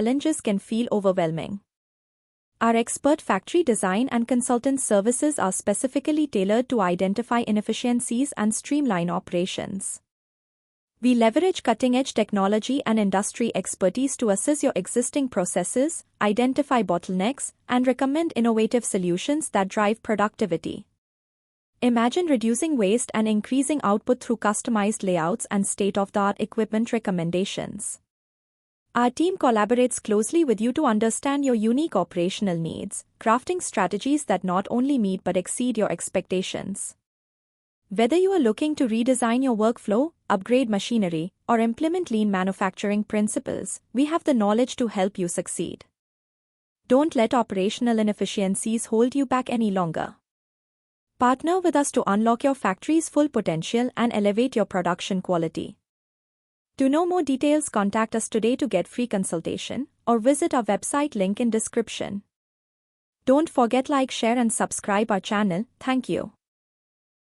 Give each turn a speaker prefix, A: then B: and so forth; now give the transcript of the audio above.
A: challenges can feel overwhelming. Our expert factory design and consultant services are specifically tailored to identify inefficiencies and streamline operations. We leverage cutting-edge technology and industry expertise to assess your existing processes, identify bottlenecks, and recommend innovative solutions that drive productivity. Imagine reducing waste and increasing output through customized layouts and state-of-the-art equipment recommendations. Our team collaborates closely with you to understand your unique operational needs, crafting strategies that not only meet but exceed your expectations. Whether you are looking to redesign your workflow, upgrade machinery, or implement lean manufacturing principles, we have the knowledge to help you succeed. Don't let operational inefficiencies hold you back any longer. Partner with us to unlock your factory's full potential and elevate your production quality. To know more details, contact us today to get free consultation or visit our website link in description. Don't forget like, share and subscribe our channel. Thank you.